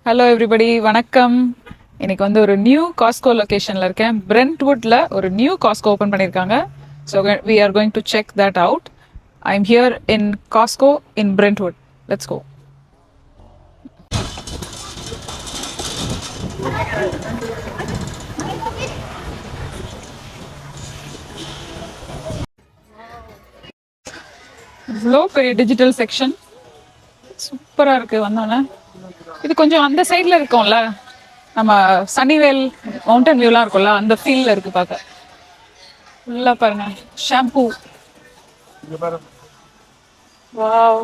Hello everybody, வணக்கம். இன்னைக்கு வந்து ஒரு நியூ காஸ்கோ லொகேஷன்ல இருக்கேன். பிரெண்ட்வுட்ல ஒரு நியூ காஸ்கோ ஓபன் பண்ணிருக்காங்க. So we are going to check that out. I am here in Costco in Brentwood. Let's go. இவ்வளோ பெரிய டிஜிட்டல் செக்ஷன் சூப்பரா இருக்கு. வந்தோன்னே இது கொஞ்சம் அந்த சைட்ல இருக்கோம்ல, நம்ம சனிவேல் மவுண்டன் வியூலாம் இருக்கும்ல, அந்த ஃபீல்ல இருக்கு பார்க்க. ஃபுல்லா பாருங்க, ஷாம்பூ. வாவ்.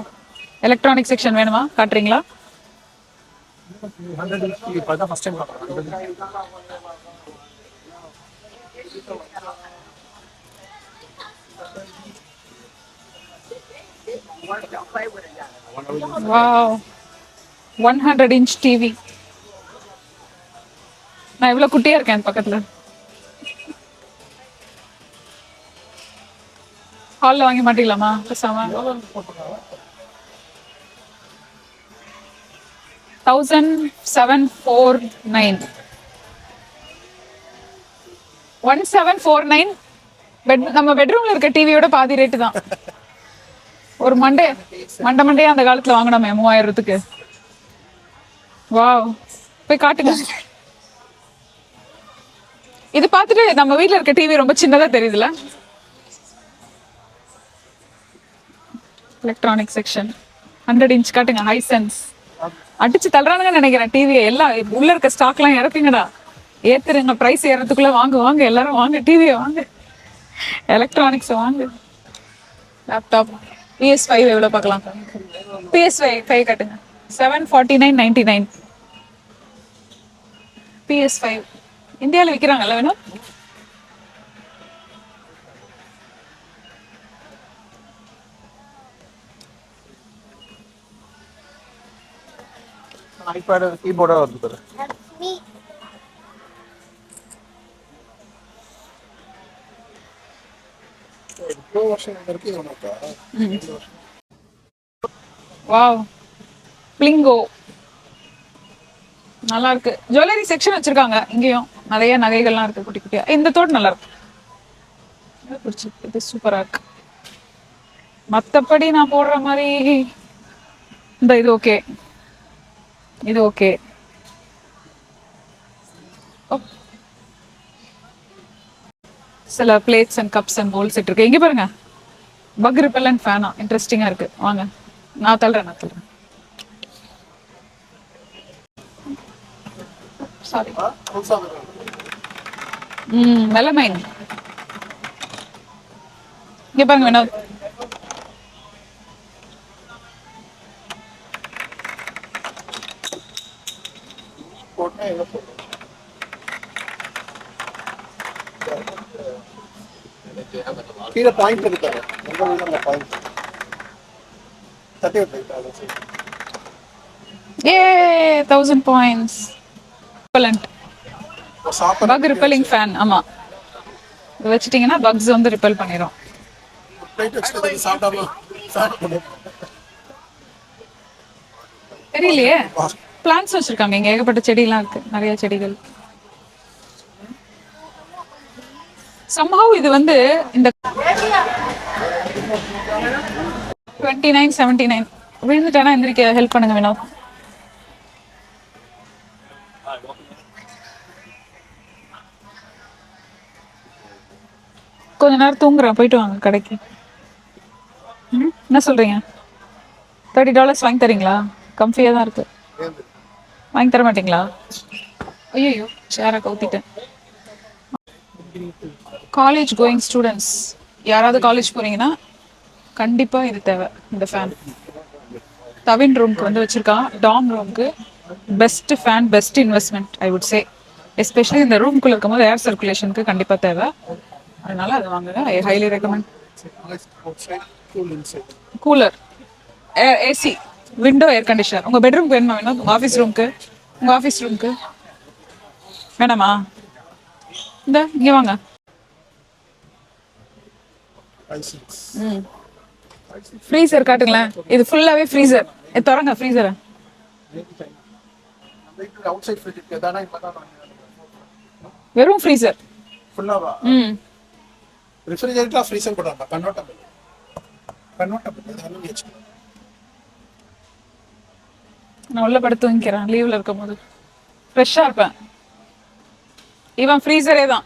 எலக்ட்ரானிக் செக்ஷன் வேணுமா, காட்டுறீங்களா? Wow, 100-inch TV. நான் இவ்வளவு குட்டியா இருக்கேன் பக்கத்துல. ஹால்ல வாங்கி மாட்டிக்கலாமா பேசாம? 1749. 1749. நம்ம பெட்ரூம்ல இருக்க டிவியோட பாதி ரேட்டு தான். ஒரு மண்டையா அந்த காலத்துல வாங்கினோமே 3000-க்கு. வாவ், போய் காட்டுங்க. இது பார்த்துட்டு நம்ம வீட்ல இருக்க டிவி ரொம்ப சின்னதா தெரியுதுல. எலக்ட்ரானிக் செக்ஷன் 100-inch காட்டுங்க. ஹைசென்ஸ் அடிச்சு தள்ளுறானுங்கன்னு நினைக்கிறேன். டிவி எல்லாம் உள்ள இருக்க ஸ்டாக்லாம் இறக்குங்கடா, ஏத்துருங்க. பிரைஸ் ஏறதுக்குள்ள வாங்க வாங்க, எல்லாரும் வாங்க, டிவியை வாங்க, எலக்ட்ரானிக்ஸ் வாங்க. லேப்டாப் PS5 எவ்வளோ பார்க்கலாம்? PS5 கட்டுங்க. 749.99. PS5 இந்தியாவில் விற்கிறாங்கல்ல வேணும்? iPad keyboard வருது பாரு. Pro version இருக்கு உனக்கு. வாவ், பிளிங்கோ நல்லா இருக்கு. ஜுவல்லரி செக்ஷன் வச்சிருக்காங்க. இங்கேயும் நிறைய நகைகள்லாம் இருக்கு, குட்டி குட்டியா. இந்த தோடு நல்லா இருக்கு, பிடிச்சிருக்கு. இது சூப்பரா இருக்கு. மத்தபடி நான் போடுற மாதிரி இந்த இது ஓகே, இது ஓகே. சில plates and cups and bowl set இருக்கு. இங்க பாருங்க, பக் ரிப்பல்லன்ட் ஃபேனா, இன்ட்ரெஸ்டிங்கா இருக்கு. வாங்க, நான் தள்ளுறேன். சாரி. மெலமைன். இங்க பாருங்க வினோத், போட்டா எங்க போறோம்? கீழ பாயிண்ட் இருக்காங்க. எங்க உள்ள பாயிண்ட். தட்டி விட்டுருக்காங்க. ஏ 1000 points. Repellent bug repelling fan. ஆமா, இது வச்சிட்டீங்கன்னா பக்ஸ் வந்து ரிப்பல் பண்ணிரும். பிளேட் வச்சுட்டு சாப்பிடாம சாப்பிடு. தெரியலையே. பிளான்ஸ் வச்சிருக்காங்க இங்க, ஏகப்பட்ட செடியெல்லாம் இருக்கு, நிறைய செடிகள். சம்ஹவ் இது வந்து இந்த 2979 விழுந்துட்டானா எந்திரிக்க ஹெல்ப் பண்ணுங்க வினோத். கொஞ்ச நேரம் தூங்குறேன், போயிட்டு வாங்க கடைக்கு. என்ன சொல்றீங்க? $30 வாங்கி தரீங்களா? கம்ஃபியா தான் இருக்கு. வாங்கி தர மாட்டீங்களா? ஐயோ, சேரை கவுத்திட்டேன். காலேஜ் கோயிங் ஸ்டூடெண்ட்ஸ் யாராவது காலேஜ் போறீங்கன்னா கண்டிப்பா இது தேவை. இந்த ஃபேன் தவின் ரூம்க்கு வந்து வச்சிருக்கான். டாம் ரூம்க்கு best fan, best investment I would say. Especially இந்த ரூம்குள்ள இருக்கும்போது ஏர் சர்க்குலேஷனுக்கு கண்டிப்பா தேவை. அதனால அதை வாங்குங்க. ஐ highly recommend. Cooler, AC, window air conditioner. உங்க பெட்ரூம்க்கு வேணுமா வேணும்? உங்க ஆஃபீஸ் ரூம்க்கு, உங்க ஆஃபீஸ் ரூம்க்கு வேணாமா? இந்த இங்க வாங்க. ஃப்ரீசர் காட்டுங்களேன். இது ஃபுல்லாவே ஃப்ரீசர். திறங்க ஃப்ரீசரை. அவுட் சைட் ஃப்ரிட்ஜ் இருக்கு அதானே இப்பதான் வெறும் ஃப்ரீசர். ஃபுல்லாவா ம். ரெஃப்ரிஜரேட்டரா ஃப்ரீசர் போடுறாங்க கன்வெர்ட்டபிள் அதெல்லாம் வச்சுக்கலாம். நான் உள்ள படுத்து தூங்கிக்கிறேன் லீவ்ல இருக்கும் போது ஃப்ரெஷ்ஷா இருப்பேன். இவன் ஃப்ரீசரே தான்.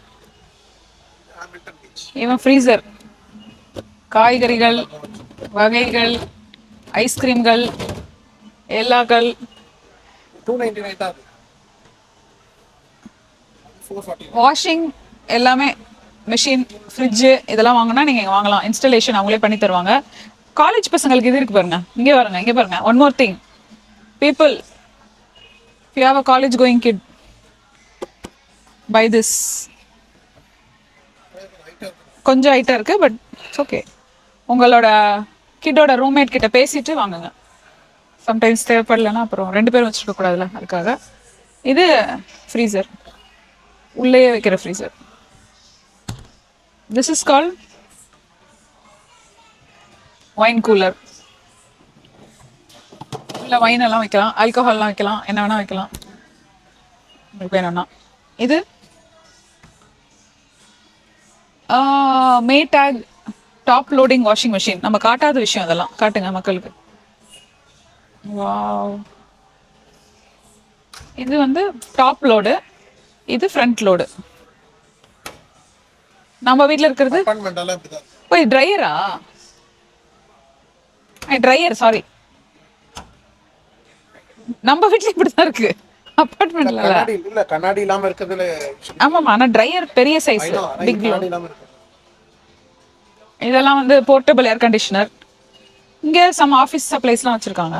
ஹாமில்டன் பீச் இவன் ஃப்ரீசர். காய்கறிகள், வகைகள், ஐஸ்கிரீம்கள், எல்லாக்கள். 299 தான் அது 440. வாஷிங் எல்லாமே மிஷின், ஃப்ரிட்ஜு இதெல்லாம் வாங்கினா நீங்கள் இங்கே வாங்கலாம். இன்ஸ்டலேஷன் அவங்களே பண்ணி தருவாங்க. காலேஜ் பசங்களுக்கு இது இருக்கு பாருங்க. இங்கே பாருங்க. One more thing people, if you have a college going kid, buy this. கொஞ்சம் ஹைட்டாக இருக்குது பட் இட்ஸ் ஓகே. உங்களோட கிட்டோட ரூம்மேட் கிட்ட பேசிட்டு வாங்குங்க. சம்டைம்ஸ் தேவைப்படலைன்னா அப்புறம் 2 பேரும் வச்சுருக்க கூடாதுல்ல, அதுக்காக. இது ஃப்ரீசர், உள்ளேயே வைக்கிற freezer. This is call wine cooler. உள்ள வைன் எல்லாம் வைக்கலாம், ஆல்கஹால்லாம் வைக்கலாம், என்ன வேணா வைக்கலாம் உங்களுக்கு வேணும்னா. இது மேடாக் டாப் லோடிங் வாஷிங் மிஷின். நம்ம காட்டாத விஷயம் அதெல்லாம், காட்டுங்க மக்களுக்கு. வாவ். இது வந்து டாப் லோடு, இது ஃப்ரண்ட் லோடு. நம்ம வீட்டில் இருக்கிறது அபார்ட்மெண்ட் எல்லாம் இப்படிதான். போய் ட்ரையரா? ட்ரையர் சாரி, நம்ம வீட்டில் இப்படி தான் இருக்கு. அப்பார்ட்மெண்ட்ல கண்ணாடி இல்ல, கண்ணாடி இல்லாம இருக்கிறதுல ஆமாம்மா. ஆனால் ட்ரையர் பெரிய சைஸ், பிக். கண்ணாடி இல்லாம இருக்கு. இதெல்லாம் வந்து போர்ட்டபிள் ஏர் கண்டிஷனர். இங்கே சம் ஆஃபீஸ் சப்ளைஸ்லாம் வச்சுருக்காங்க.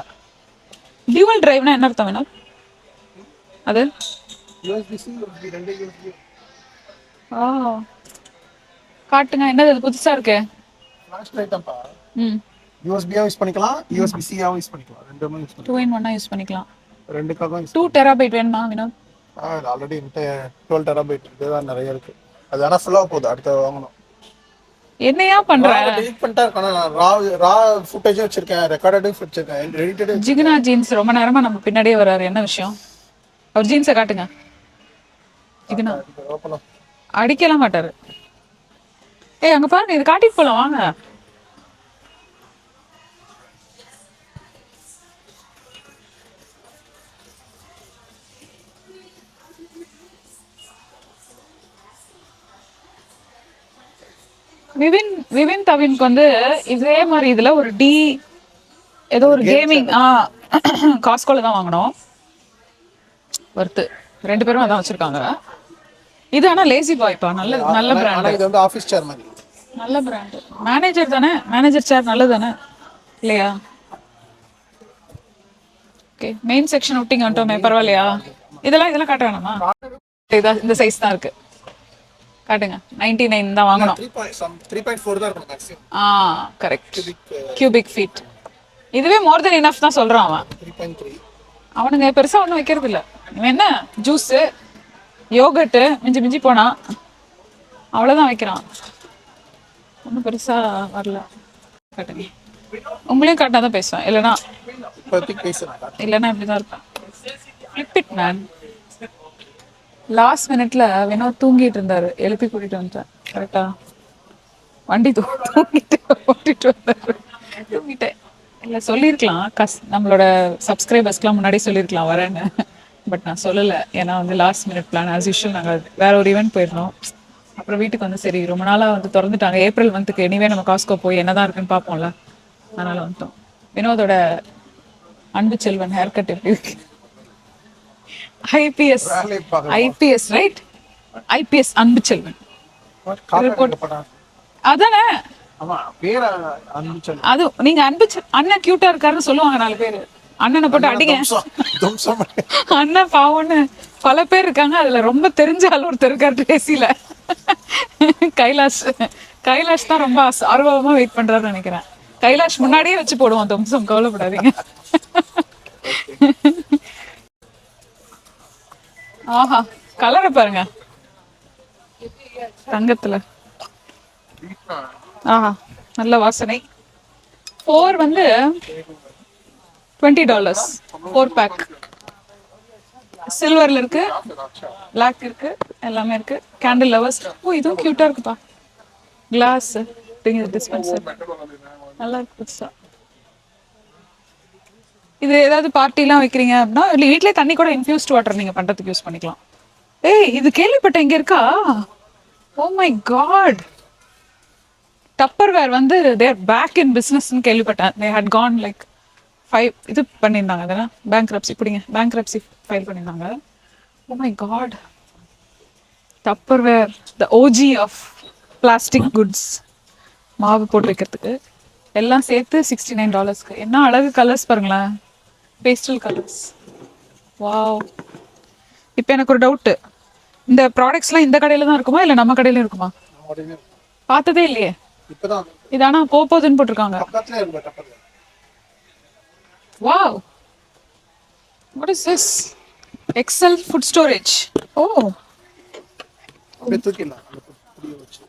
டியூவல் டிரைவ்னா என்ன அர்த்தம் வேணும்? அது USB-C USB ரெண்டு USB. ஓ, காட்டுங்க. என்னது அது புதுசாக இருக்கு? ஃபிளாஷ் லைட் தான்ப்பா. ம். USB-ஆ யூஸ் பண்ணிக்கலாம், USB-C-ஆவும் யூஸ் பண்ணிக்கலாம். ரெண்டுமே யூஸ் பண்ணிக்கலாம். 2 in 1 யூஸ் பண்ணிக்கலாம். ரெண்டுக்காகவும் 2 terabyte வேணுமா வினோத்? ஆல்ரெடி 12 டெராபைட் இதுதான் நிறைய இருக்கு. அது ஆனால் ஃபுல்லாக போகுது, அடுத்து வாங்கணும். என்னையா பண்ற? டெலிட் பண்ணிட்டா இருக்கணும். நான் ரா ஃபுட்டேஜும் வச்சிருக்கேன், ரெக்கார்டடும் வச்சிருக்கேன், எடிட்டடு. ஜிகினா ஜீன்ஸ் ரொம்ப நேரமா நம்ம பின்னாடியே வராரு, என்ன விஷயம்? அவர் ஜீன்ஸை காட்டுங்க. ஜிகினா ஓப்பனா அடிக்கலாம் மாட்டாரு. ஏய் அங்க பாருங்க, இது காட்டிட்டு போலாம் வாங்க. விவின் தவினுக்கு வந்து இதே மாதிரி இதுல ஒரு ஏதோ ஒரு கேமிங் காஸ்கோல தான் வாங்கினோம். வர்த்து 2 பேரும் அதான் வச்சிருக்காங்க. இது ஆனா லேசி பாய்ப்பா, நல்ல பிராண்ட். இது வந்து ஆஃபீஸ் சேர் மாதிரி. நல்ல பிராண்ட். மேனேஜர் தானே, மேனேஜர் சேர் நல்லது தானே இல்லையா? ஓகே, மெயின் செக்ஷன் விட்டிங்க வந்துட்டோமே, பரவாயில்லையா? இதெல்லாம் காட்ட வேணாமா? இந்த சைஸ் தான் இருக்கு, காட்டுங்க. 99 தான் வாங்கணும். 3.4 தான் இருக்கும் மேக்ஸிமம். கரெக்ட். Cubic feet. இதுவே மோர் தென் இனஃப் தான் சொல்றான் அவன். 3.3. அவனுங்க பெருசா ஒன்றும் வைக்கிறது இல்லை. இவன் என்ன ஜூஸு, யோகட்டு மிஞ்சி போனா அவ்வளோதான் வைக்கிறான். ஒன்றும் பெருசா வரல. காட்டுங்க. உங்களையும் காட்டினா தான் பேசுவேன், இல்லைனா இப்படி தான் இருப்பேன். Flip it man. லாஸ்ட் மினிட்ல வினோத் தூங்கிட்டு இருந்தாரு, எழுப்பி கூட்டிட்டு வந்துட்டேன். கரெக்டா வண்டி தூங்கிட்டு ஓட்டிட்டு வந்தாரு. தூங்கிட்டேன். இல்லை சொல்லியிருக்கலாம், நம்மளோட சப்ஸ்கிரைபர்ஸ்க்குலாம் முன்னாடி சொல்லியிருக்கலாம் வரேன்னு. பட் நான் சொல்லலை, ஏன்னா வந்து last minute plan. As usual நாங்கள் வேற ஒரு ஈவெண்ட் போயிருந்தோம். அப்புறம் வீட்டுக்கு வந்து சரி ரொம்ப நாளாக வந்து திறந்துட்டாங்க, ஏப்ரல் மந்த்துக்கு எனிவே நம்ம காஸ்கோ போய் என்னதான் இருக்குன்னு பார்ப்போம்ல, அதனால வந்துட்டோம். வினோதோட அன்பு செல்வன் ஹேர் கட் எப்படி இருக்கு? IPS right? ஐபிஎஸ் அன்பு செல்வன் அதானே? அது நீங்க அண்ணன் கியூட்டா இருக்காருன்னு சொல்லுவாங்க 4 பேரு. அண்ணனை போட்டு அடிங்க. அண்ணன் பாவம்னு பல பேர் இருக்காங்க, அதுல ரொம்ப தெரிஞ்ச ஆள் ஒருத்தர் இருக்காரு ட்ரேசில. கைலாஷ் தான் ரொம்ப ஆர்வமா வெயிட் பண்றாருன்னு நினைக்கிறேன். கைலாஷ் முன்னாடியே வச்சு போடுவோம் தும்சம், கவலைப்படாதீங்க. ஆஹா, கலரை பாருங்க தங்கத்துல. ஆஹா, நல்ல வாசனை. 4 வந்து $20, 4 பேக். சில்வர்ல இருக்கு, பிளாக் இருக்கு, எல்லாமே இருக்கு. Candle lovers. ஓ இதுவும் கியூட்டா இருக்குப்பா. கிளாஸ் டிஸ்பென்சர் நல்லா இருக்கு புதுசா. இது ஏதாவது பார்ட்டிலாம் வைக்கிறீங்க அப்படின்னா இல்லை வீட்லயே தண்ணி கூட இன்ஃபியூஸ்ட் வாட்டர் நீங்க பண்றதுக்கு யூஸ் பண்ணிக்கலாம். ஏய் இது கேள்விப்பட்டேன் இங்க இருக்கா? ஓ மை காட், டப்பர்வேர் வந்து தேர் பேக் இன் பிஸ்னஸ்ன்னு கேள்விப்பட்டேன். தே ஹட் கான் லைக் 5 இது பண்ணியிருந்தாங்க அதெல்லாம் பேங்க்ரப்சி பிடிங்க பேங்க்ரப்சி ஃபைல் பண்ணியிருந்தாங்க. Oh my God, Tupperware the OG of plastic goods. மாவு போட்டு வைக்கிறதுக்கு எல்லாம் சேர்த்து $69. என்ன அழகு கலர்ஸ் பாருங்களேன், பேஸ்டல் கலர்ஸ். வாவ். இப்போ எனக்கு ஒரு டவுட்டு, இந்த ப்ராடக்ட்ஸ்லாம் இந்த கடையில தான் இருக்குமா இல்லை நம்ம கடையில இருக்குமா? பார்த்ததே இல்லையே. இப்பதான் இது ஆனால் போகுதுன்னு போட்டிருக்காங்க. பக்கத்துல இருக்கு Tupperware. Wow, what is this? Excel food storage. Oh அப்படியே தூக்கிடலாம் அந்த புளிய வச்சு.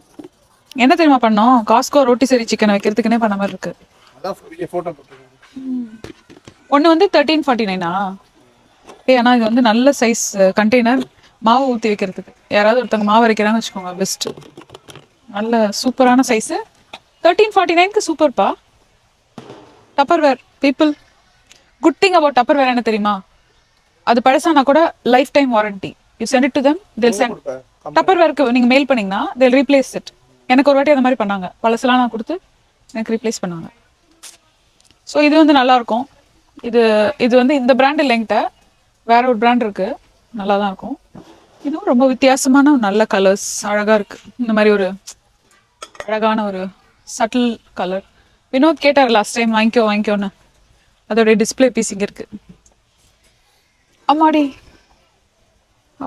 என்ன தெரியுமா பண்ணோம், காஸ்கோ ரோட்டி சரி சிக்கன் வைக்கிறதுக்குனே பண்ண மாதிரி இருக்கு. அதான் பெரிய போட்டோ போட்டுருக்காங்க. ஒன்று வந்து 1349. ஆனால் இது வந்து நல்ல சைஸ் கண்டெய்னர், மாவு ஊற்றி வைக்கிறதுக்கு. யாராவது ஒருத்தவங்க மாவு அரைக்கிறாங்கன்னு வச்சுக்கோங்க, பெஸ்ட்டு. நல்ல சூப்பரான சைஸு. 1349க்கு சூப்பர்ப்பா. Tupperware people. Good thing about Tupperware என்ன தெரியுமா, அது பழசானா கூட lifetime warranty. You send it to them, they'll send. டப்பர்வேருக்கு நீங்கள் மெயில் பண்ணிங்கன்னா they'll replace it. எனக்கு ஒரு வாட்டி அந்த மாதிரி பண்ணாங்க, பழசெல்லாம் நான் கொடுத்து எனக்கு ரீப்ளேஸ் பண்ணாங்க. ஸோ இது வந்து நல்லாயிருக்கும். இது இது வந்து இந்த பிராண்ட் இல்லைங்கிட்ட வேற ஒரு பிராண்ட் இருக்கு, நல்லா தான் இருக்கும். இதுவும் ரொம்ப வித்தியாசமான ஒரு நல்ல கலர்ஸ், அழகாக இருக்குது. இந்த மாதிரி ஒரு அழகான ஒரு சட்டில் கலர். வினோத் கேட்டார் லாஸ்ட் டைம் வாங்கிக்கோன்னு, அதோடைய டிஸ்பிளே பீஸ் இங்கே இருக்கு. அம்மாடி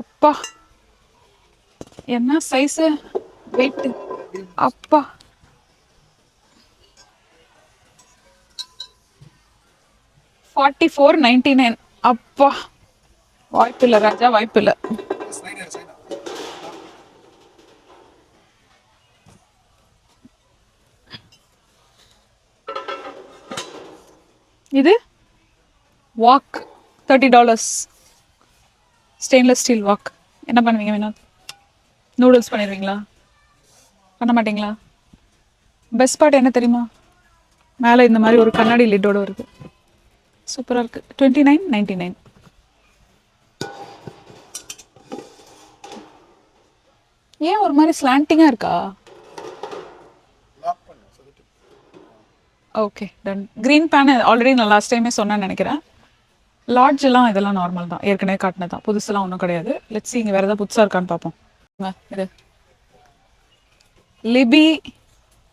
அப்பா, என்ன சைஸு, வெயிட் அப்பா. $44.99. அப்பா வாய்ப்பில்லை ராஜா, வாய்ப்பில்லை. இது வாக் $30. Stainless steel walk. என்ன பண்ணுவீங்க வினோத்? நூடுல்ஸ் பண்ணிடுவீங்களா? பண்ண மாட்டீங்களா? பெஸ்ட் பார்ட் என்ன தெரியுமா, மேலே இந்த மாதிரி ஒரு கண்ணாடி லிட்டோட வருது, சூப்பராக இருக்குது. $29.99. ஏன் ஒரு மாதிரி ஸ்லாண்டிங்காக இருக்கா? Okay done. Green pan already நான் லாஸ்ட் டைமே சொன்னேன்னு நினைக்கிறேன். லார்ஜெல்லாம் இதெல்லாம் நார்மல் தான், ஏற்கனவே காட்டினது தான், புதுசுலாம் ஒன்றும் கிடையாது. லெட்ஸ் see இங்கே வேறு ஏதாவது புதுசாக இருக்கான்னு பார்ப்போம். இது லிபி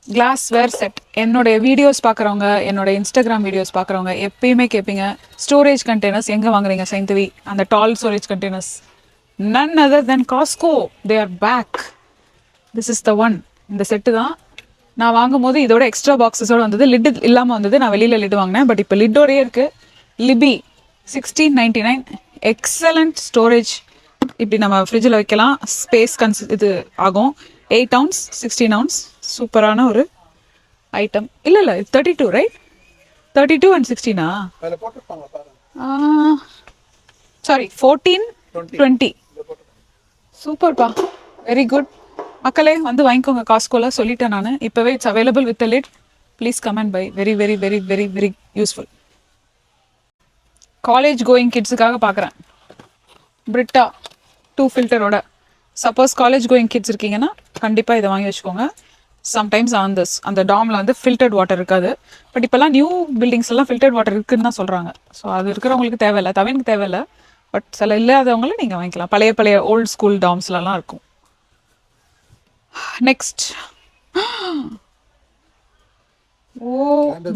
கிளாஸ்வேர் செட். என்னுடைய வீடியோஸ் பார்க்குறவங்க, என்னோட இன்ஸ்டாகிராம் வீடியோஸ் பார்க்குறவங்க எப்பயுமே கேட்பீங்க, ஸ்டோரேஜ் கண்டெய்னர்ஸ் எங்கே வாங்குறீங்க சைந்தவி, அந்த dal storage containers. None other than Costco, they are back. This is the one. இந்த செட்டு தான் நான் வாங்கும்போது இதோட எக்ஸ்ட்ரா பாக்ஸஸோடு வந்தது, லிட்டு இல்லாமல் வந்தது. நான் வெளியில் லிட்டு வாங்கினேன், பட் இப்போ லிட்டோடையே இருக்குது. லிபி $16.99. Excellent storage. இப்படி நம்ம ஃப்ரிட்ஜில் வைக்கலாம், ஸ்பேஸ் இது ஆகும். 8 ounce 16 ounce, சூப்பரான ஒரு ஐட்டம். இல்லை 32 ரைட், 32 and 16. சாரி 14 20. சூப்பர்ப்பா, வெரி குட். மக்களே வந்து வாங்கிக்கோங்க, காஸ்கோல சொல்லிட்டேன் நான். இப்போவே it's available with lid. Please come and buy. Very very very very very useful. College going கிட்ஸுக்காக பார்க்குறேன். பிரிட்டா 2 ஃபில்டரோட. சப்போஸ் காலேஜ் கோயிங் கிட்ஸ் இருக்கீங்கன்னா கண்டிப்பாக இதை வாங்கி வச்சுக்கோங்க. சம்டைம்ஸ் அந்த டாமில் வந்து ஃபில்டர்ட் வாட்டர் இருக்காது, பட் இப்போல்லாம் நியூ பில்டிங்ஸ் எல்லாம் ஃபில்டர்ட் வாட்டர் இருக்குன்னு தான் சொல்கிறாங்க. ஸோ அது இருக்கிறவங்களுக்கு தேவையில்லை, தவினுக்கு தேவையில்லை. பட் சில இல்லாதவங்களும் நீங்கள் வாங்கிக்கலாம். பழைய ஓல்ட் ஸ்கூல் டாம்ஸ்லலாம் இருக்கும். Next, oh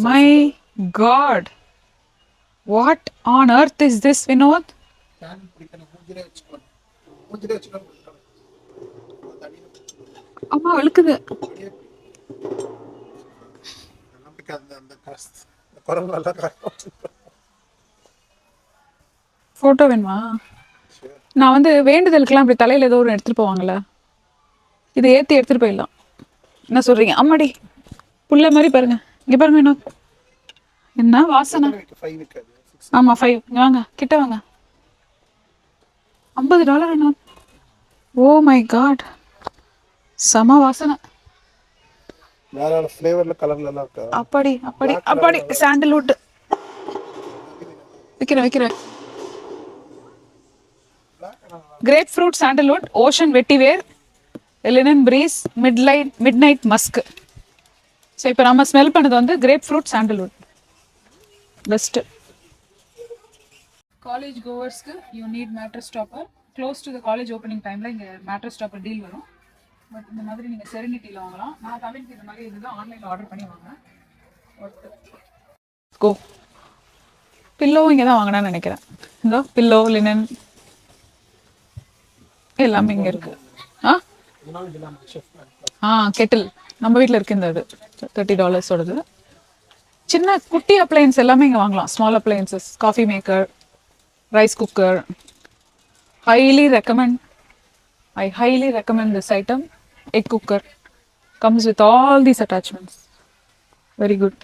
my God, what on earth is this Vinod? அம்மா வெளுக்குது. ஃபோட்டோ வேணுமா? நான் வந்து வேண்டுதலுக்கெல்லாம் இப்படி தலையில் ஏதோ ஒரு எடுத்துகிட்டு போவாங்கள்ல, இதை ஏற்றி எடுத்துகிட்டு போயிடலாம். என்ன சொல்கிறீங்க? அம்மாடி புள்ள மாதிரி பாருங்க, இங்கே பாருங்க வினோத், என்ன வாசனை. ஆமாம் 5. வாங்க கிட்ட வாங்க. $50 என்ன? ஓ மை காட், செம வாசனை. வேற வேற ஃப்ளேவர்ல கலர்ல எல்லாம் இருக்கா? அப்படி அப்படி Black அப்படி colour சாண்டல்வுட் விற்கிறேன். black colour grapefruit sandalwood, ocean vetiver, linen breeze, midnight musk. So இப்போ நம்ம ஸ்மெல் பண்ணது வந்து grapefruit sandalwood. Best. College கோவர்ஸ்க்கு you need mattress topper. Close to the college opening டைமில் இங்கே mattress topper deal வரும். But இந்த மாதிரி நீங்கள் செரெனிட்டியில் வாங்கலாம். நான் தமிழுக்கு இந்த மாதிரி இதுதான் ஆன்லைனில் ஆர்டர் பண்ணி வாங்கினேன். கோ பில்லோவும் இங்கே தான் வாங்கினேன்னு நினைக்கிறேன். இந்த பில்லோ, லினன் எல்லாமே இங்கே இருக்கு. கெட்டில் நம்ம வீட்டில் இருக்கு. இந்த இது $30 சின்ன குட்டி அப்ளையன்ஸ் எல்லாமே இங்கே வாங்கலாம். Small appliances, coffee maker, rice cooker. I highly recommend this item. Egg cooker comes with all these attachments. Very good.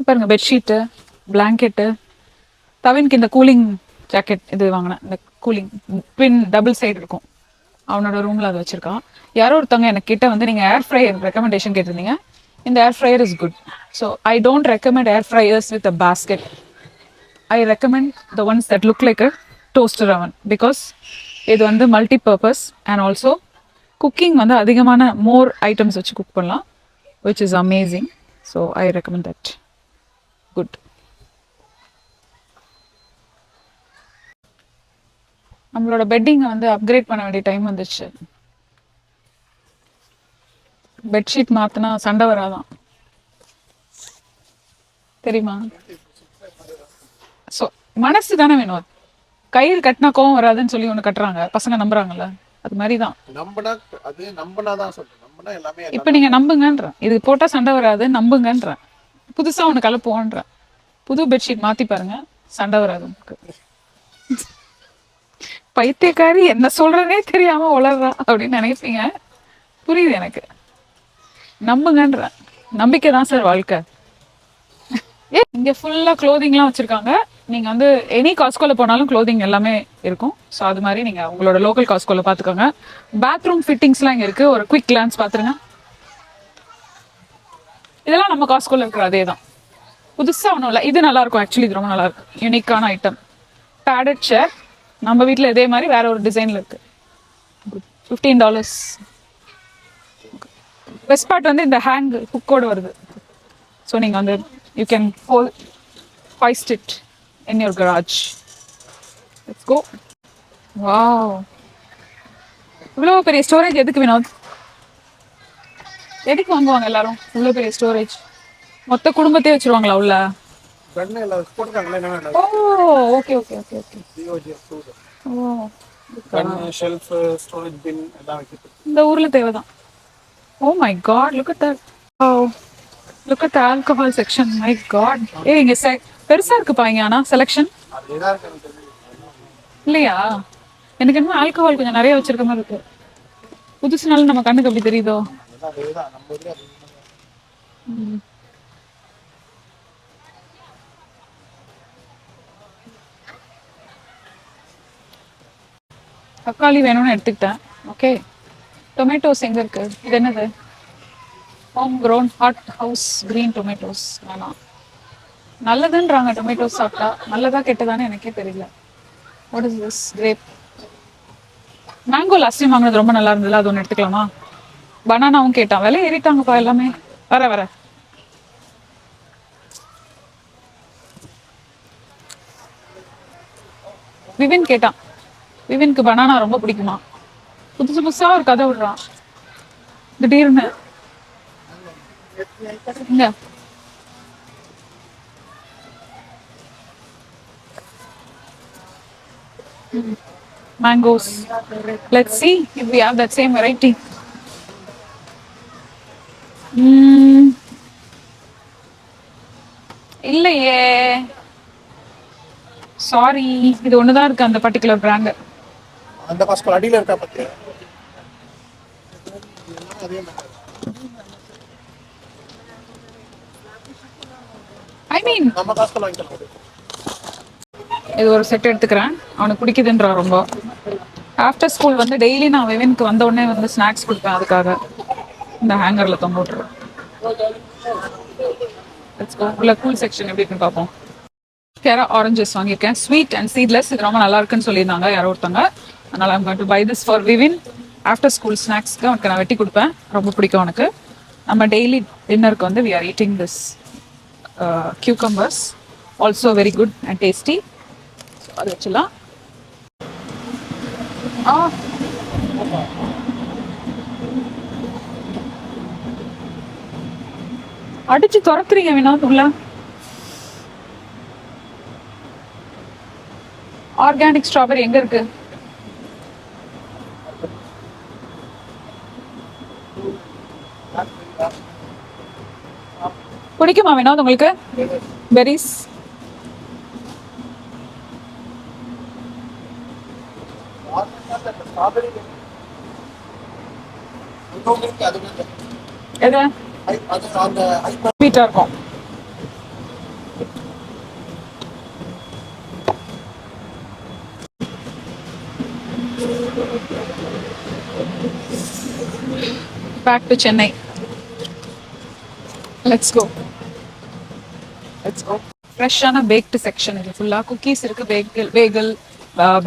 பாருங்க, பெட்ஷீட்டு, பிளாங்கெட்டு. தவின்க்கு இந்த கூலிங் ஜாக்கெட் இது வாங்கினேன். இந்த கூலிங் ட்வின் டபுள் சைடு இருக்கும். அவனோட ரூமில் அதை வச்சுருக்கான். யாரோ ஒருத்தவங்க எனக்கு கிட்ட வந்து நீங்கள் ஏர் ஃப்ரையர் ரெக்கமெண்டேஷன் கேட்டிருந்தீங்க. இந்த ஏர் fryer is good. So I don't recommend air friars with a basket. I recommend the ones that look like a toaster oven because இது வந்து multi purpose and also cooking வந்து அதிகமான மோர் ஐட்டம்ஸ் வச்சு cook பண்ணலாம், which is amazing. So I recommend that. Good. நம்மளோட பெட்டிங்கை வந்து upgrade பண்ண வேண்டிய டைம் வந்துச்சு. பெட்ஷீட் மாற்றினா சண்டை வராதான், தெரியுமா? ஸோ மனசு தானே வேணும். கயிறு கட்டினா கோவம் வராதுன்னு சொல்லி ஒன்று கட்டுறாங்க, பசங்க நம்புறாங்கல்ல, அது மாதிரி தான். இப்போ நீங்கள் நம்புங்கன்றேன். இது போட்டால் சண்டை வராது, நம்புங்கன்றேன். புதுசாக ஒன்று கலப்புவோன்றேன். புது பெட்ஷீட் மாற்றி பாருங்க, சண்டை வராது உங்களுக்கு. பைத்தியக்காரி, என்ன சொல்றதே தெரியாம உளறா அப்படின்னு நினைப்பீங்க. புரியுது எனக்கு. நம்புங்கன்றேன். நம்பிக்கை தான் சார் வாழ்க்கை. இங்க ஃபுல்லா க்ளோதிங்லாம் வச்சிருக்காங்க. நீங்க வந்து எனி காஸ்கோல போனாலும் க்ளோதிங் எல்லாமே இருக்கும். ஸோ அது மாதிரி நீங்க உங்களோட லோக்கல் காஸ்கோல பாத்துக்கோங்க. பாத்ரூம் ஃபிட்டிங்ஸ்லாம் இங்க இருக்கு. ஒரு குவிக் கிளான்ஸ் பாத்துருங்க. இதெல்லாம் நம்ம காஸ்கோல இருக்கிற அதே தான். புதுசா ஒன்றும் இல்லை. இது நல்லா இருக்கும் ஆக்சுவலி. இது ரொம்ப நல்லா இருக்கும். யூனிக்கான ஐட்டம். பேடட் சேர் நம்ம வீட்டில் இதே மாதிரி வேற ஒரு டிசைன்ல இருக்கு. $15. பெஸ்ட் பார்ட் வந்து இந்த ஹேங் ஹுக்கோடு வருது. ஸோ நீங்கள் வந்து you can hoist it in your garage. Let's go. Wow. இவ்வளோ பெரிய ஸ்டோரேஜ் எதுக்கு வினோத்? எதுக்கு வாங்குவாங்க எல்லாரும் இவ்வளோ பெரிய ஸ்டோரேஜ்? மொத்த குடும்பத்தையே வச்சிருவாங்களா உள்ள? ஓ ஓகே ஓகே ஓகே ஓகே. ஓ ஷெல்ஃப், ஸ்டோரேஜ் பின் எல்லாம் வைக்கிறது இந்த ஊர்ல தேவைதான். Oh my god, look at that. Oh, look at the alcohol section. My god. ஏய் இங்க பெருசா இருக்கு பாங்க. ஆனா செலக்ஷன் இல்லையா? எனக்கு என்ன ஆல்கஹால் கொஞ்சம் நிறைய வச்சிருக்க மாதிரி இருக்கு. புதுசுனால நம்ம கண்ணுக்கு அப்படி தெரியுதோ? தக்காளி வேணும்னு எடுத்துக்கிட்டேன். ஓகே. டொமேட்டோஸ் எங்க இருக்கு? இது என்னது? Home grown hot house green tomatoes. வேணாம். நல்லதுன்றாங்க டொமேட்டோஸ் சாப்பிட்டா. நல்லதா கெட்டதான்னு எனக்கே தெரியல. What is this? Grape. Mango last time வாங்கினது ரொம்ப நல்லா இருந்ததுல, அது ஒன்று எடுத்துக்கலாமா? பனானாவும் கேட்டான். விலை ஏறிட்டாங்கப்பா எல்லாமே. வர விவின் கேட்டான். விவினுக்கு பனானா ரொம்ப பிடிக்குமா? புதுசு புதுசா ஒரு கதை விடுறான் திடீர்னு. இங்க mangoes. Let's see if we have that same variety. இல்லையே, சாரி. இது ஒண்ணுதான் இருக்கு அந்த பர்டிகுலர் பிராண்ட். அந்த காஸ்கோ அடியில இருக்கா பாத்தியா? I mean நம்ம காஸ்கோல வாங்கிக்கலாம். இது ஒரு செட் எடுத்துக்கிறேன், அவனுக்கு பிடிக்குதுன்றா ரொம்ப. ஆஃப்டர் ஸ்கூல் வந்து டெய்லி நான் விவனுக்கு வந்த உடனே வந்து ஸ்நாக்ஸ் கொடுப்பேன், அதுக்காக இந்த ஹேங்கரில் தொங்க விட்டுருவேன். உள்ள கூல் செக்ஷன் எப்படி இருக்குன்னு பார்ப்போம். கேரா ஆரஞ்சஸ் வாங்கியிருக்கேன், ஸ்வீட் அண்ட் சீட்லெஸ். இது ரொம்ப நல்லா இருக்குன்னு சொல்லியிருந்தாங்க யாரோ ஒருத்தவங்க. அதனால I'm going to buy this for Vivin. After school ஸ்நாக்ஸ்க்கு அவனுக்கு நான் வெட்டி கொடுப்பேன், ரொம்ப பிடிக்கும் அவனுக்கு. நம்ம டெய்லி டின்னருக்கு வந்து we are eating this cucumbers, also very good and tasty. So அது வச்சுலாம். அடிச்சு துரத்துறீங்க வினோத் உள்ள. ஆர்கானிக் ஸ்ட்ராபெரி எங்க இருக்கு? பிடிக்குமா வினோத் உங்களுக்கு பெரிஸ்? எது ஸ்வீட்டா இருக்கும். Back to Chennai. Let's go. ஃப்ரெஷ்ஷான பேக்டு செக்ஷன். இது ஃபுல்லாக குக்கீஸ் இருக்குது, பேகல்,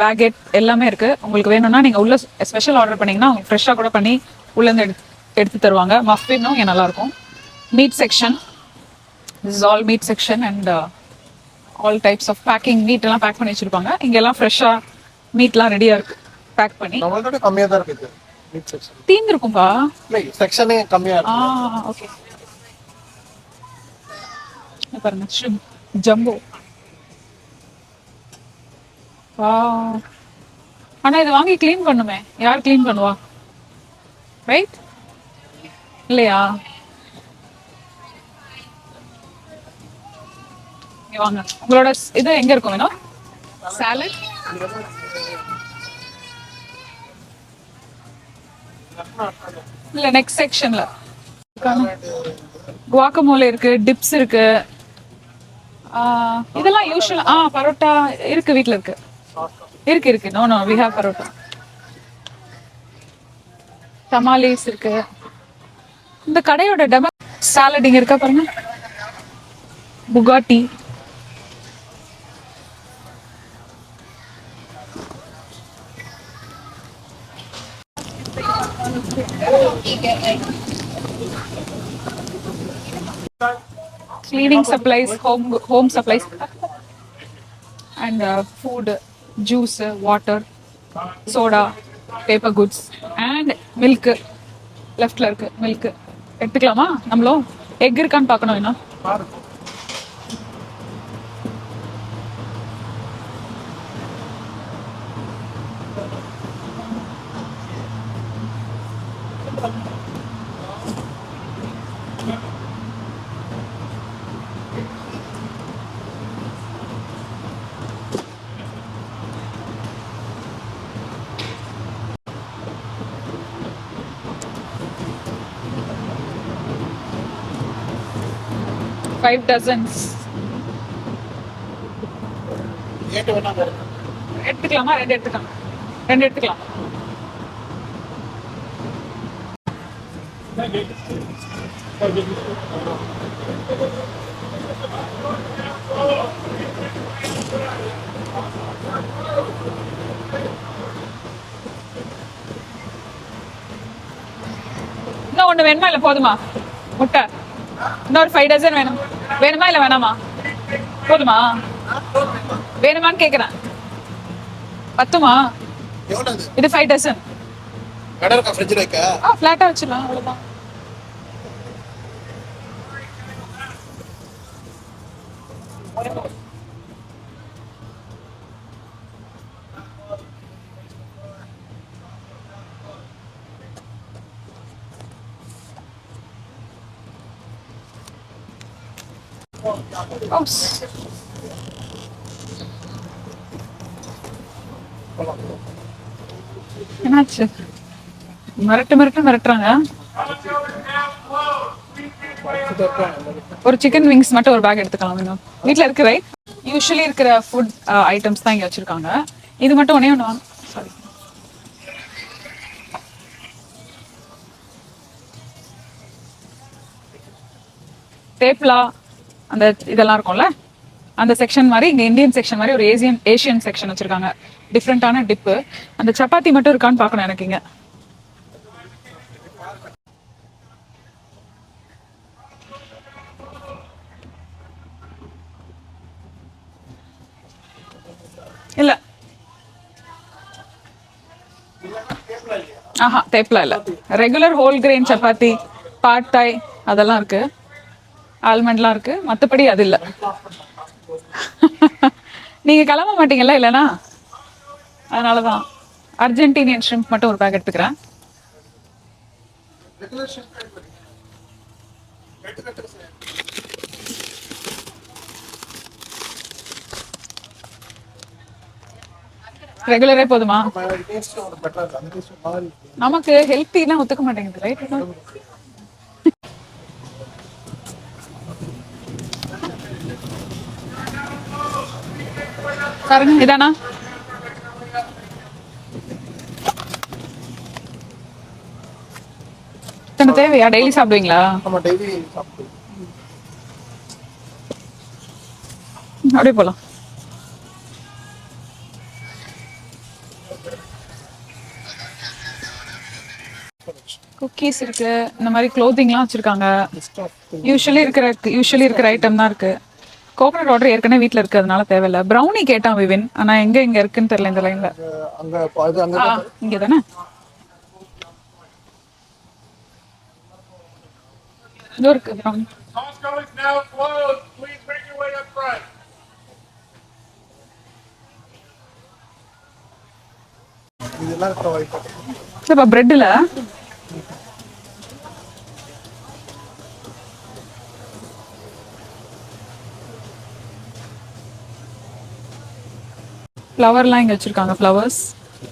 பேகெட் எல்லாமே இருக்குது. உங்களுக்கு வேணும்னா நீங்கள் உள்ள ஸ்பெஷல் ஆர்டர் பண்ணிங்கன்னா உங்களுக்கு ஃப்ரெஷ்ஷாக கூட பண்ணி உள்ளேருந்து எடுத்து தருவாங்க. மஃபினும் இங்கே நல்லாயிருக்கும். Meat section, this is all meat section and all types of packing. Meat எல்லாம் பேக் பண்ணி வச்சுருப்பாங்க. இங்கெல்லாம் ஃப்ரெஷ்ஷாக மீட்லாம் ரெடியாக இருக்குது பேக் பண்ணி. கம்மியாக தான் இருக்குது மீட் செக்ஷன். தீந்துருக்கும்பா செக்ஷனே கம்மியாக இருக்கு. ஓகே பாருங்க, ஜம்போ. ஆனா இது வாங்கி கிளீன் பண்ணுமே, யார் கிளீன் பண்ணுவா? ரைட் இல்லையா? வாங்க, உங்களோட இது எங்க இருக்கும் வேணும்? சாலட் இல்ல, நெக்ஸ்ட் செக்ஷன்ல குவாக்கமோலே இருக்கு, டிப்ஸ் இருக்கு. இதெல்லாம் யூஷுவலா பரோட்டா இருக்கு, வீட்ல இருக்கு. இருக்கு no no we have parotta. Tamales இருக்கு. இந்த கடையோட டெமோ சாலட் இங்க இருக்கா பாருங்க. Bugatti, cleaning supplies, home supplies, and food, juice, water, soda, paper goods, and milk. லெஃப்ட்ல இருக்கு மில்க். எடுத்துக்கலாமா? நம்மளும் எக் இருக்கான்னு பார்க்கணும். என்ன five dozens. எடுத்துக்கலாமா? ரெண்டு எடுத்துக்கலாம். இன்னும் ஒண்ணு வேணுமா இல்ல போதுமா? முட்டை இன்னொரு 5 டசன் வேணுமா இல்ல வேணாமா? போதுமா? வேணுமான்னு கேக்குறேன். பத்துமா? இது 5 டசன். ஃபிளாட்டா வச்சிடலாம், அவ்வளவுதான். என்னாச்சு? மிரட்டுறாங்க. ஒரு சிக்கன் விங்ஸ் மட்டும் ஒரு பேக் எடுத்துக்கலாம். வீட்டுல இருக்கு ரைட்? யூஸ்வலி இருக்கிற ஃபுட் ஐட்டம்ஸ் தான் இங்கே வச்சுருக்காங்க. இது மட்டும் ஒன்றே ஒன்று வாங்க. சாரி, தேப்லா அந்த இதெல்லாம் இருக்கும்ல, அந்த செக்ஷன் மாதிரி இங்கே இந்தியன் செக்ஷன் மாதிரி ஒரு ஏஷியன் செக்ஷன் வச்சுருக்காங்க. டிஃப்ரெண்ட்டான டிப்பு. அந்த சப்பாத்தி மட்டும் இருக்கான்னு பார்க்கணும் எனக்கு இங்கே. இல்லை, ஆஹா தேப்லா இல்லை. ரெகுலர் ஹோல் கிரெயின் சப்பாத்தி, பாட் தாய் அதெல்லாம் இருக்கு, ஆல்மண்ட்லாம் இருக்கு. மற்றபடி அது இல்லை. நீங்க கிளம்ப மாட்டீங்கல்ல இல்லைனா, அதனால தான் அர்ஜென்டினியன் ஷ்ரிம்ப் மட்டும் ஒரு பேக் எடுத்துக்கிறேன். ரெகுலரே போதுமா? நமக்கு ஹெல்த்திலாம் ஒத்துக்க மாட்டேங்குது, ரைட்? பாருங்க, இதானா? இத்தனை தேவையா? டெய்லி சாப்பிடுவீங்களா? அப்படியே போலாம். குக்கீஸ் இருக்கு, இந்த மாதிரி க்ளோத்திங்லாம் வச்சிருக்காங்க. யூஸ்வலி இருக்கிற ஐட்டம் தான் இருக்கு. கோகனட் வாட்டர் ஏற்கனவே வீட்டில் இருக்கு, அதனால தேவையில்ல. ப்ரௌனி கேட்டான் விவின், ஆனா எங்க இருக்குன்னு தெரியல இந்த லைன்ல. இங்க தானே? இதோ இருக்கு ப்ரௌனி. இல்லப்பா பிரெட்ல ஃப்ளவர்லாம் இங்கே வச்சுருக்காங்க, ஃப்ளவர்ஸ்.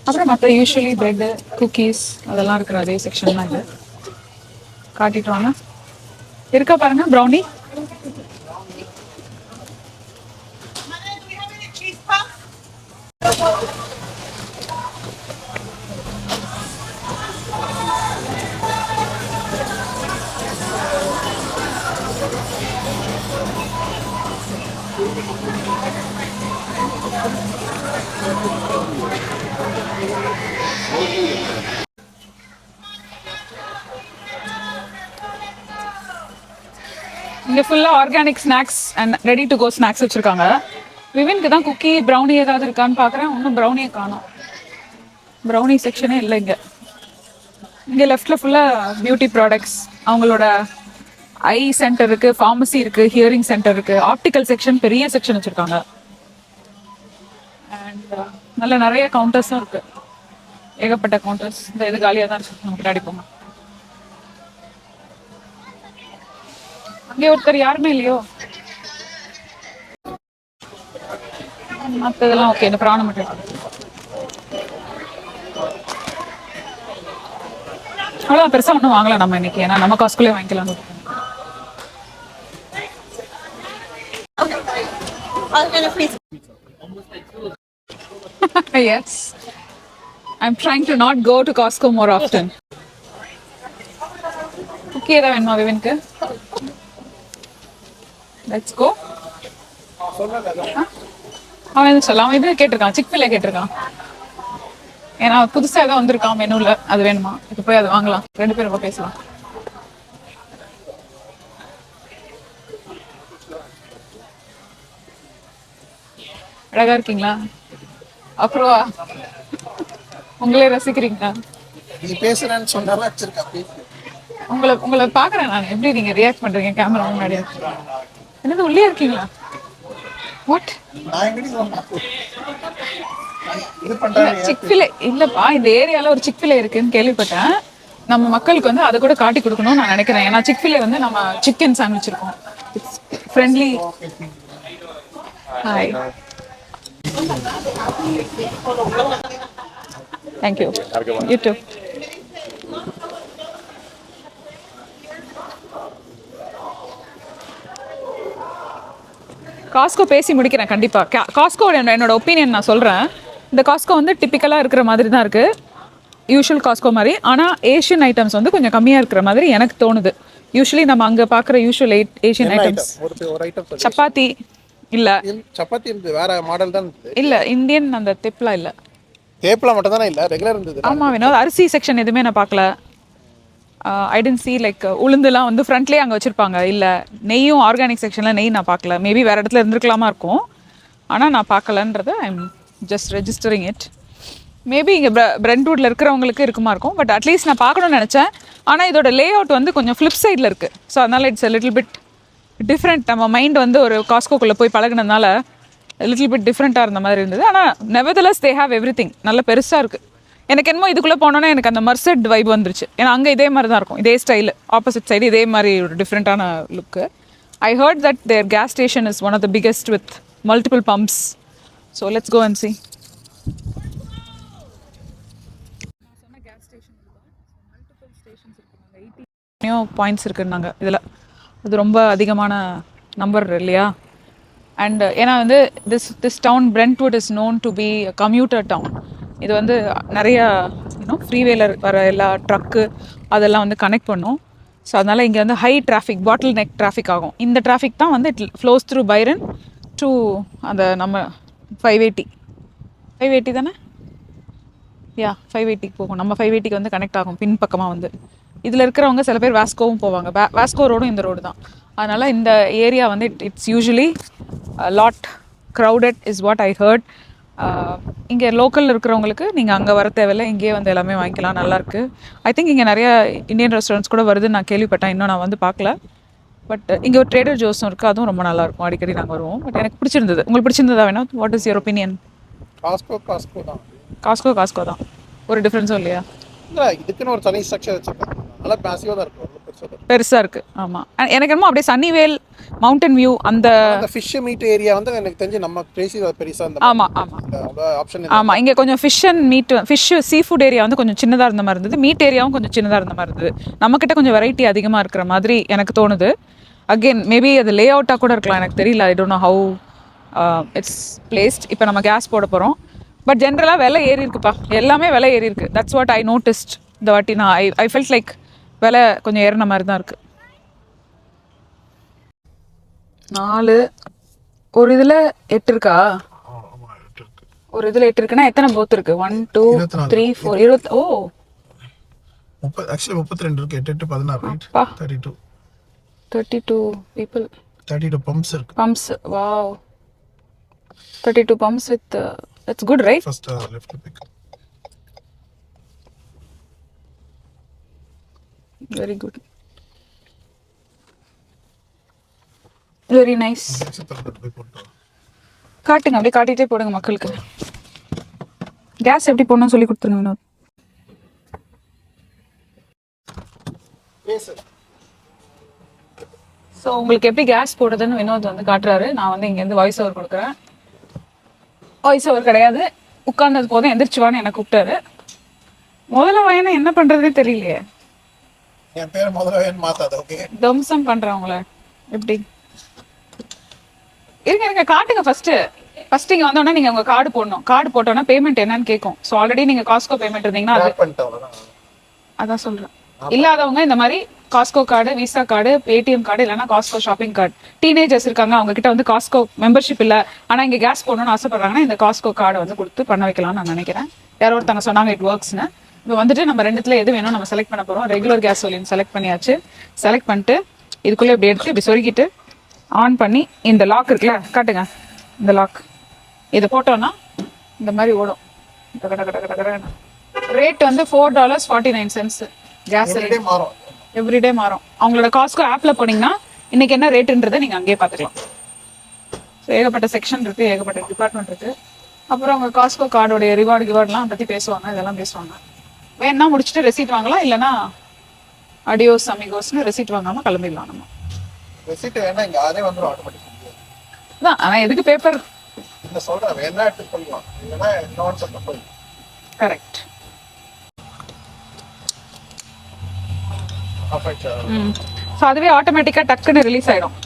அப்புறம் மற்ற யூஸ்வலி பிரெட்டு, குக்கீஸ் அதெல்லாம் இருக்கிற அதே செக்ஷன் தான் இது. காட்டிட்டு வாங்க. இருக்கா பாருங்க ப்ரௌனி. இங்கே ஃபுல்லாக organic snacks and ready to go snacks வச்சுருக்காங்க. விவின்க்கு தான் குக்கி ப்ரௌனி ஏதாவது இருக்கான்னு பார்க்குறேன். ஒன்றும் ப்ரௌனியை காணும். ப்ரௌனி செக்ஷனே இல்லை இங்கே. இங்கே லெஃப்டில் ஃபுல்லாக பியூட்டி ப்ராடக்ட்ஸ், அவங்களோட ஐ சென்டர் இருக்குது, ஃபார்மசி இருக்குது, ஹியரிங் சென்டர் இருக்குது, ஆப்டிக்கல் செக்ஷன் பெரிய செக்ஷன் வச்சுருக்காங்க. அண்ட் நல்ல நிறைய கவுண்டர்ஸும் இருக்குது, ஏகப்பட்ட கவுண்டர்ஸ். இந்த இது காலியாக தான் இருக்கு, நம்ம பின்னாடி போங்க. அங்கே ஒருத்தர் யாருமே இல்லையோ? மற்றதெல்லாம் ஓகே. இந்த பிராணம் மட்டும் அவ்வளோ பெருசாக ஒன்றும் வாங்கலாம் நம்ம இன்னைக்கு, ஏன்னா நம்ம காசுக்குள்ளே வாங்கிக்கலாம். Yes, I'm trying to not go to Costco more often. Cookie ஏதாவது வேணுமா விவின்க்கு? Let's go. அவன் எதுவும் சொல்ல, அவன் இது கேட்டிருக்கான், சிக்ஃபிலே கேட்டிருக்கான். ஏன்னா புதுசாக ஏதோ வந்திருக்கான் மெனுவில், அது வேணுமா? இப்போ போய் அது வாங்கலாம், ரெண்டு பேரும் பேசலாம். அழகா இருக்கீங்களா? அப்புறம் உங்களே ரசிக்கிறீங்களா? நீ பேசுறேன்னு சொன்னாலும் வச்சிருக்கா. உங்களை பாக்குறேன் நான், எப்படி நீங்க ரியாக்ட் பண்றீங்க கேமரா முன்னாடி? என்னது உள்ளே இருக்கீங்களா? வாட்? சிக்ஃபிலே இல்லப்பா, இந்த ஏரியால ஒரு சிக்ஃபிலே இருக்குன்னு கேள்விப்பட்டேன். நம்ம மக்களுக்கு வந்து அதை கூட காட்டி கொடுக்கணும்னு நான் நினைக்கிறேன். ஏன்னா சிக்ஃபிலே வந்து நம்ம சிக்கன் சாண்ட்விச் இருக்கோம், friendly. Hi, thank you. You too. Costco பேசி முடிக்கிறேன் கண்டிப்பாக. காஸ்கோ என்னோட ஒப்பீனியன் நான் சொல்கிறேன். இந்த காஸ்கோ வந்து டிப்பிக்கலாக இருக்கிற மாதிரி தான் இருக்குது, யூஷுவல் காஸ்கோ மாதிரி. ஆனால் ஏஷியன் ஐட்டம்ஸ் வந்து கொஞ்சம் கம்மியாக இருக்கிற மாதிரி எனக்கு தோணுது. யூஸ்வலி நம்ம அங்கே பார்க்குற யூஷுவல் ஏஷியன் ஐட்டம்ஸ் ஒரு ஐட்டம் சப்பாத்தி இல்லை, சப்பாத்தி இருந்து வேற மாடல் தான் இருந்தது. இல்லை இந்தியன் அந்த தெப்லா இல்லை, தேப்லா மட்டும் தானே இல்லை, ரெகுலர் இருந்தது. ஆமாம் வினோத். அரிசி செக்ஷன் எதுவுமே நான் பார்க்கல. ஐ டென்ட் சி லைக் உளுந்துலாம் வந்து ஃப்ரண்ட்லேயே அங்கே வச்சுருப்பாங்க. இல்லை நெய்யும் ஆர்கானிக் செக்ஷனில் நெய் நான் பார்க்கல. மேபி வேறு இடத்துல இருந்திருக்கலாமா இருக்கும், ஆனால் நான் பார்க்கலன்றதை I am just registering it. Maybe இங்கே பிரெண்ட்வுட்டில் இருக்கிறவங்களுக்கு இருக்குமா இருக்கும், பட் அட்லீஸ்ட் நான் பார்க்கணும்னு நினச்சேன். ஆனால் இதோட லே அவுட் வந்து கொஞ்சம் ஃப்ளிப் சைடில் இருக்குது. ஸோ அதனால் இட்ஸ் லிட்டில் பிட் டிஃப்ரெண்ட். நம்ம மைண்ட் வந்து ஒரு காஸ்கோக்குள்ளே போய் பழகினதுனால லிட்டில் பிட் டிஃப்ரெண்ட்டாக இருந்த மாதிரி இருந்தது. ஆனால் nevertheless they have every thing. நல்ல பெருசாக இருக்குது. எனக்கு என்னமோ இதுக்குள்ளே போனோன்னே எனக்கு அந்த மர்செட் வைப் வந்துருச்சு. ஏன்னா அங்கே இதே மாதிரி தான் இருக்கும், இதே ஸ்டைலு. ஆப்போசிட் சைடு இதே மாதிரி ஒரு டிஃப்ரெண்ட்டான look. I heard that their gas station is one of the biggest with multiple pumps. So let's go and see. Points இருக்குன்னாங்க இதில். அது ரொம்ப அதிகமான நம்பர் இல்லையா? அண்ட் ஏன்னா வந்து this town Brentwood is known to be commuter town. இது வந்து நிறையா ஃப்ரீவேல வர எல்லா ட்ரக்கு அதெல்லாம் வந்து கனெக்ட் பண்ணும். ஸோ அதனால் இங்கே வந்து high traffic, bottleneck traffic ஆகும். இந்த டிராஃபிக் தான் வந்து it flows through Byron to அந்த நம்ம 580 தானே? யா 580 போகும். நம்ம 580க்கு வந்து கனெக்ட் ஆகும் பின் பக்கமாக வந்து. இதில் இருக்கிறவங்க சில பேர் வாஸ்கோவும் போவாங்க. வாஸ்கோ ரோடும் இந்த ரோடு தான். அதனால் இந்த ஏரியா வந்து it's usually lot crowded is what I heard. இங்கே லோக்கலில் இருக்கிறவங்களுக்கு நீங்கள் அங்கே வர தேவையில்லை, இங்கேயே வந்து எல்லாமே வாங்கிக்கலாம். நல்லாயிருக்கு. ஐ திங்க் இங்கே நிறைய இந்தியன் ரெஸ்டாரண்ட்ஸ் கூட வருதுன்னு நான் கேள்விப்பட்டேன். இன்னும் நான் வந்து பார்க்கல. பட் இங்கே ஒரு ட்ரேடர் ஜோஸும் இருக்குது, அதுவும் ரொம்ப நல்லாயிருக்கும். அடிக்கடி நாங்கள் வருவோம். பட் எனக்கு பிடிச்சிருந்தது. உங்களுக்கு பிடிச்சிருந்ததா வேணும்? What is your opinion? Costco தான். ஒரு டிஃப்ரென்ஸும் இல்லையா? இல்லை, இதுக்குன்னு ஒரு தனி ஸ்ட்ரக்சர் வச்சுருக்காங்க. நல்லா பேசிவாக தான் இருக்கும், பெருசாக இருக்குது. ஆமாம், எனக்கு என்னமோ அப்படியே சன்னிவேல் மவுண்டன் வியூ அந்த ஃபிஷ் மீட் ஏரியா வந்து எனக்கு தெரிஞ்சு நம்ம பெருசாக இருந்த. ஆமாம் ஆப்ஷன். ஆமாம், இங்கே கொஞ்சம் fish and meat, fish seafood area வந்து கொஞ்சம் சின்னதாக இருந்த மாதிரி இருந்தது. மீட் ஏரியாவும் கொஞ்சம் சின்னதாக இருந்த மாதிரி இருந்தது. நம்மக்கிட்ட கொஞ்சம் வெரைட்டி அதிகமாக இருக்கிற மாதிரி எனக்கு தோணுது. அகெயின் மேபி அது லே அவுட்டாக கூட இருக்கலாம், எனக்கு தெரியல. I don't know how it's placed. இப்போ நம்ம கேஸ் போட போகிறோம். பட் ஜென்ரலாக விலை ஏறி இருக்குப்பா, எல்லாமே விலை ஏறி இருக்குது. தட்ஸ் வாட் ஐ நோட்டிஸ்ட் இந்த வாட்டி. நான் ஐ ஃபெல்ட் லைக் விலை கொஞ்சம் ஏறின மாதிரி தான் இருக்குது. 4 ஒரு இதில் 8 இருக்கா? ஒரு இதில் 8 இருக்குன்னா எத்தனை போத் இருக்கு? 1 2 3 4 20. ஓ, ஆக்சுவலி 32 இருக்கு. 8 8 16 32 32 people. 32 pumps இருக்கு. Pumps, wow. 32 pumps with that's good, right? First left pick. Very good. Very nice. காட்டுங்க, அப்படியே காட்டிட்டே போடுங்க மக்களுக்கு. கேஸ் எப்படி போடணும்னு சொல்லி கொடுத்துருங்க வினோத். ஸோ உங்களுக்கு எப்படி கேஸ் போடுறதுன்னு வினோத் வந்து காட்டுறாரு. நான் வந்து இங்கேருந்து வாய்ஸ் ஓவர் கொடுக்குறேன். வாய்ஸ் ஓவர் கிடையாது, உட்கார்ந்தது போதும், எந்திரிச்சுவான்னு என்னை கூப்பிட்டாரு. முதல்ல வயனை என்ன பண்ணுறதுனே தெரியலையே. என் பேர் முதல்ல மாத்தாத. ஓகே, தம்சம் பண்ணுறவங்கள எப்படி இருங்க காட்டுங்க. ஃபர்ஸ்ட் இங்கே வந்தோடனே நீங்கள் உங்கள் கார்டு போடணும். கார்டு போட்டோன்னா பேமெண்ட் என்னன்னு கேட்கும். ஸோ ஆல்ரெடி நீங்கள் காஸ்கோ பேமெண்ட் இருந்தீங்கன்னா அது அதான் சொல்கிறேன். இல்லாதவங்க இந்த மாதிரி Costco card, visa card, ATM card, இல்லைனா காஸ்கோ ஷாப்பிங் கார்டு. டீனேஜர்ஸ் இருக்காங்க, அவங்க கிட்ட வந்து காஸ்கோ மெம்பர்ஷிப் இல்லை, ஆனால் இங்கே கேஸ் போடணும்னு ஆசைப்படுறாங்கன்னா இந்த காஸ்கோ கார்டை வந்து கொடுத்து பண்ண வைக்கலாம்னு நான் நினைக்கிறேன். யாரோ ஒருத்தவங்க சொன்னாங்க இட் ஒர்க்ஸ்னு. இப்போ வந்துட்டு நம்ம ரெண்டுத்துல எது வேணும் நம்ம செலக்ட் பண்ண போகிறோம். ரெகுலர் கேஸ் ஒலின்னு செலக்ட் பண்ணியாச்சு. செலக்ட் பண்ணிட்டு இதுக்குள்ளே இப்படி எடுத்து இப்படி சொருகிட்டு ஆன் பண்ணி இந்த லாக் இருக்குல்ல, காட்டுங்க இந்த லாக், இதை போட்டோன்னா இந்த மாதிரி ஓடும். ரேட் வந்து $4.49 கேஸ் மாறும், எவ்ரிடே மாறும். அவங்களோட காஸ்கோ ஆப்ல போனீங்கன்னா இன்னைக்கு என்ன ரேட்டுன்றதை நீங்க அங்கேயே பார்த்துக்கலாம். ஸோ ஏகப்பட்ட செக்ஷன் இருக்கு, ஏகப்பட்ட டிபார்ட்மெண்ட் இருக்கு. அப்புறம் அவங்க காஸ்கோ கார்டோடைய ரிவார்ட்லாம் பத்தி பேசுவாங்க, இதெல்லாம் பேசுவாங்க. வேணா முடிச்சுட்டு ரெசீட் வாங்கலாம், இல்லைன்னா அடியோஸ் அமிகோஸ்னு ரெசீட் வாங்காம கிளம்பிடலாம். நம்ம ரெசீட் வேணா இங்க அதே வந்துரும் ஆட்டோமேட்டிக்கா தான். ஆனா எதுக்கு பேப்பர் இந்த சொல்றேன், வேணா எடுத்து போய்க்கலாம், இல்லைன்னா இன்னொரு சட்டை போய். கரெக்ட். ஸோ அதுவே ஆட்டோமேட்டிக்காக டக்குன்னு ரிலீஸ் ஆகிடும்.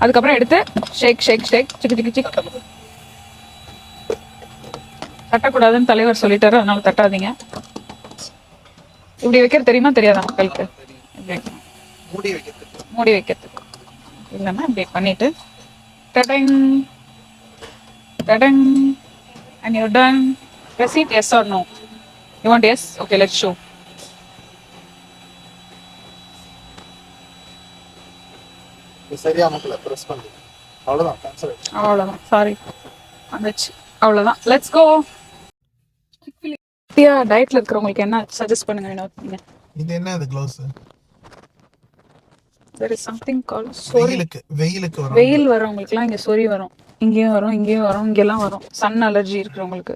அதுக்கப்புறம் எடுத்து ஷேக் ஷேக் ஷேக் சிக்கு சிக்கு சிக். தட்டக்கூடாதுன்னு தலைவர் சொல்லிட்டாரு, அதனால தட்டாதீங்க. இப்படி வைக்கிறது தெரியுமா தெரியாதா மக்களுக்கு? இப்படி வைக்கணும். மூடி வைக்கிறதுக்கு இல்லைன்னா இப்படி பண்ணிட்டு டடங் டடங் and you're done. Proceed, yes or no? You want yes? Okay, let's show. சரியா மக்கள பிரஸ் பண்ணி அவ்வளவுதான் கேன்சல். அவ்வளோதான், சாரி வந்துச்சு, அவ்வளோதான். Let's go. டயட்ல இருக்கிறவங்களுக்கு என்ன சஜஸ்ட் பண்ணுங்க வினோத்? நீங்க இது என்ன இது gloves? there is something called சொறி. வெயிலுக்கு வரும். வெயில் வரவங்களுக்குலாம் இங்க சொறி வரும், இங்கேயும் வரும், இங்கேயும் வரும், இங்கெல்லாம் வரும். சன் அலர்ஜி இருக்கிறவங்களுக்கு.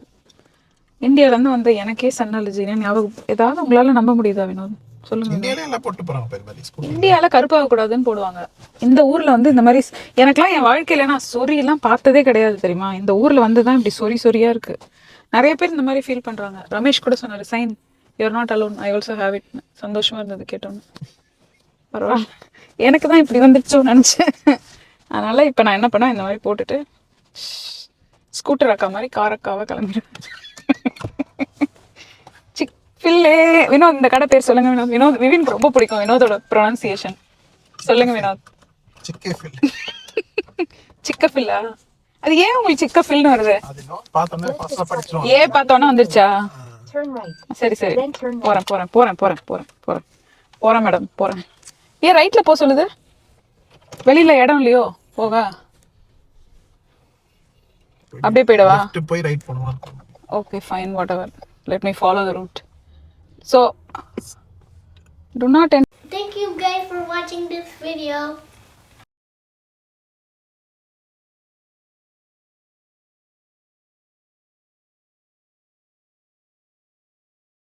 இந்தியால இருந்து வந்து எனக்கே சன் அலர்ஜின்னு ஞாபகம். ஏதாவது உங்களால நம்ப முடியுதா வினோத்? சொல்லுங்க. இந்தியால எல்லாம் போட்டு போறாங்க பேர் மாதிரி ஸ்கூல். இந்தியால கருப்பாக கூடாதுன்னு போடுவாங்க. இந்த ஊர்ல வந்து இந்த மாதிரி எனக்கெல்லாம் என் வாழ்க்கையில நான் சொறி எல்லாம் பார்த்ததே கிடையாது தெரியுமா? இந்த ஊர்ல வந்துதான் இப்படி சொறி சொறியா இருக்கு. நிறைய பேர் இந்த மாதிரி ஃபீல் பண்றாங்க. ரமேஷ் கூட சொன்னாரு, since you're not alone, I also have it. சந்தோஷமா இருந்தது கேட்டோன்னு. பரவாயில்ல, எனக்கு தான் இப்படி வந்துடுச்சோன்னு நினச்சேன். அதனால இப்போ நான் என்ன பண்ணேன், இந்த மாதிரி போட்டுட்டு ஸ்கூட்டர் அக்கா மாதிரி காரக்காவை கிளம்பிடுவேன். சிக்ஃபில்லே. வினோத், இந்த கடை பேர் சொல்லுங்க வினோத். வினோத், விவினுக்கு ரொம்ப பிடிக்கும் வினோதோட ப்ரொனன்சியேஷன். சொல்லுங்க வினோத். சிக்கேஃபில். சிக்கஃபில்லா? அது ஏன் உங்களுக்கு சிக்கஃபில்னு வருது? அது பார்த்தோன்னே ஃபர்ஸ்ட்ல படிச்சோம். ஏ பார்த்தோன்னே வந்துருச்சா? சரி சரி, போறேன் போறேன் போறேன் போறேன் போறேன் போறேன் போறேன் மேடம் போறேன். ஏன் ரைட்ல போக சொல்லுது? வெளியில இடம் இல்லையோ போக? அப்படியே போயிடவா? லெஃப்ட் போய் ரைட் பண்ணுவோம். Okay, fine, whatever. Let me follow the route. So, do not. Thank you guys for watching this video.